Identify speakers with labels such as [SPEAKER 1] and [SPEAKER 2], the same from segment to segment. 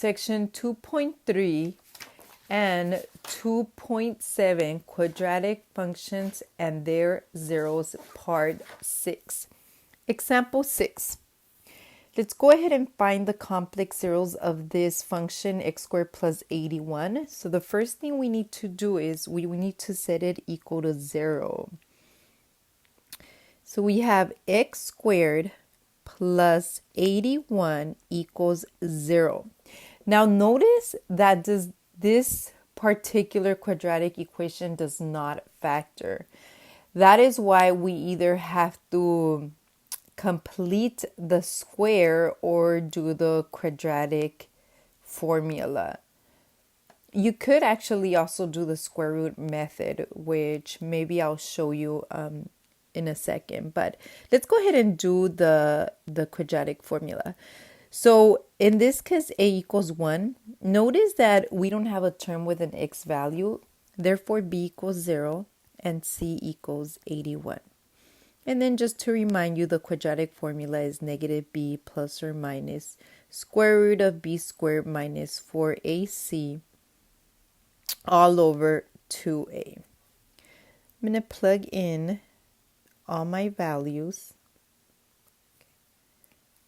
[SPEAKER 1] Section 2.3 and 2.7 quadratic functions and their zeros, Part 6. Example 6. Let's go ahead and find the complex zeros of this function x squared plus 81. So the first thing we need to do is we need to set it equal to 0. So we have x squared plus 81 equals 0. Now notice that this particular quadratic equation does not factor. That is why we either have to complete the square or do the quadratic formula. You could actually also do the square root method, which maybe I'll show you in a second, but let's go ahead and do the quadratic formula. So in this case, a equals 1. Notice that we don't have a term with an x value, therefore b equals 0 and c equals 81. And then just to remind you, the quadratic formula is negative b plus or minus square root of b squared minus 4ac all over 2a. I'm going to plug in all my values.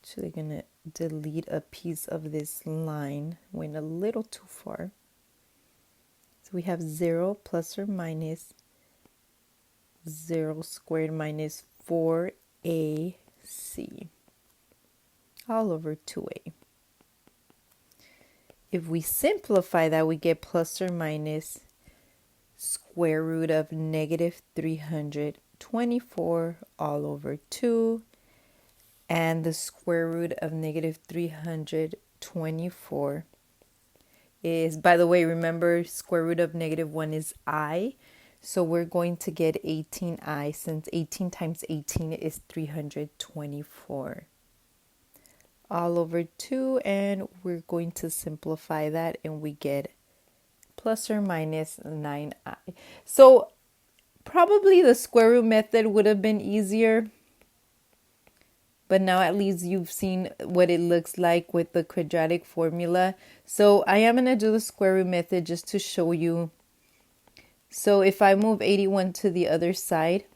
[SPEAKER 1] Actually going to delete a piece of this line. Went a little too far. So we have 0 plus or minus 0 squared minus 4ac all over 2a. If we simplify that, we get plus or minus square root of negative 324 all over 2. And the square root of negative 324 is, by the way, remember square root of negative 1 is I. So we're going to get 18i since 18 times 18 is 324 all over 2. And we're going to simplify that and we get plus or minus 9i. So probably the square root method would have been easier. But now at least you've seen what it looks like with the quadratic formula. So I am going to do the square root method just to show you. So if I move 81 to the other side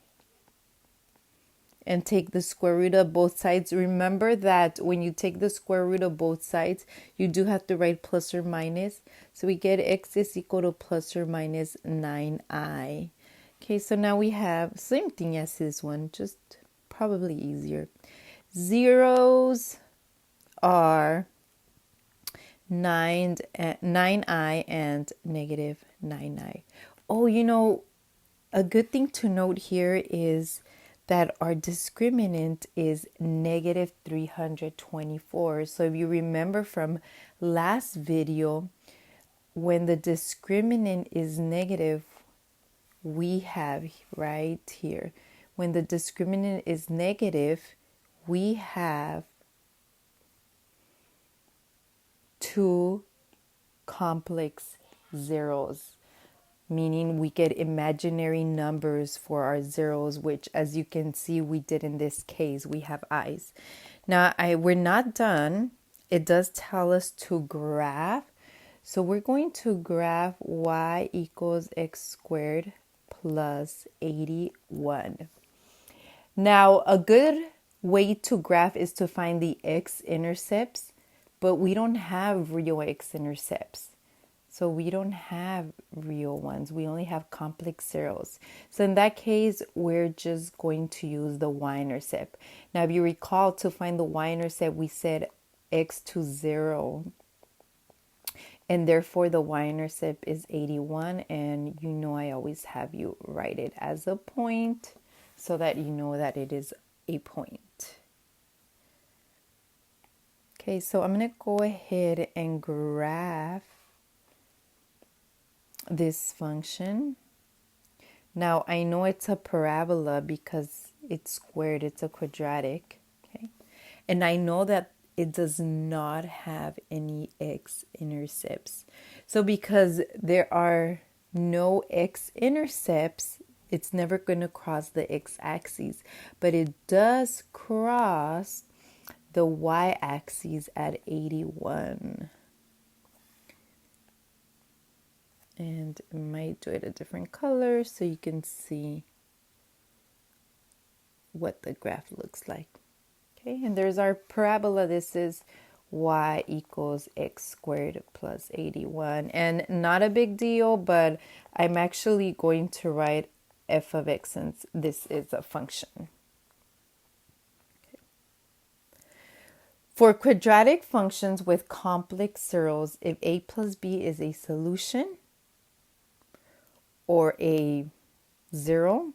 [SPEAKER 1] and take the square root of both sides, remember that when you take the square root of both sides, you do have to write plus or minus. So we get x is equal to plus or minus 9i. Okay, so now we have same thing as this one, just probably easier. Zeros are 9i and negative 9i. Oh, you know, a good thing to note here is that our discriminant is negative 324. So if you remember from last video, when the discriminant is negative, we have right here. When the discriminant is negative, we have two complex zeros, meaning we get imaginary numbers for our zeros, which as you can see, we did in this case, we have i's. Now, we're not done. It does tell us to graph. So we're going to graph y equals x squared plus 81. Now, a good way to graph is to find the x-intercepts, but we don't have real x-intercepts. So we don't have real ones. We only have complex zeros. So in that case, we're just going to use the y-intercept. Now, if you recall, to find the y-intercept, we said x to 0. And therefore, the y-intercept is 81. And you know I always have you write it as a point so that you know that it is a point. Okay, so I'm going to go ahead and graph this function. Now, I know it's a parabola because it's squared, it's a quadratic, okay? And I know that it does not have any x-intercepts. So because there are no x-intercepts, it's never going to cross the x-axis, but it does cross the y-axis at 81. And I might do it a different color so you can see what the graph looks like. Okay, and there's our parabola. This is y equals x squared plus 81. And not a big deal, but I'm actually going to write f of x since this is a function. For quadratic functions with complex zeros, if a plus b is a solution or a zero,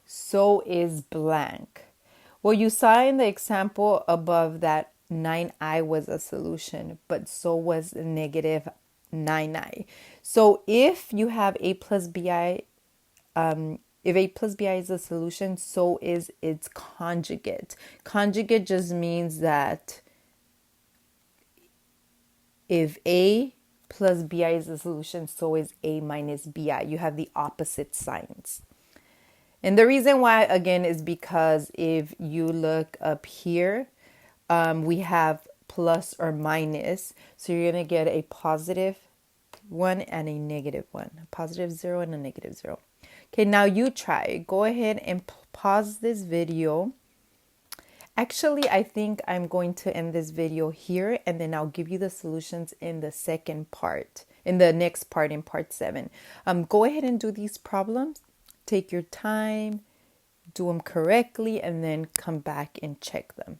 [SPEAKER 1] so is blank. Well, you saw in the example above that 9i was a solution, but so was negative 9i. So if you have a plus bi, if a plus bi is a solution, so is its conjugate. Conjugate just means that if a plus bi is a solution, so is a minus bi. You have the opposite signs. And the reason why, again, is because if you look up here, we have plus or minus. So you're going to get a positive 1 and a negative 1. A positive 0 and a negative 0. Okay, now you try. Go ahead and pause this video. Actually, I think I'm going to end this video here, and then I'll give you the solutions in the second part, in the next part, in part 7. Go ahead and do these problems. Take your time, do them correctly, and then come back and check them.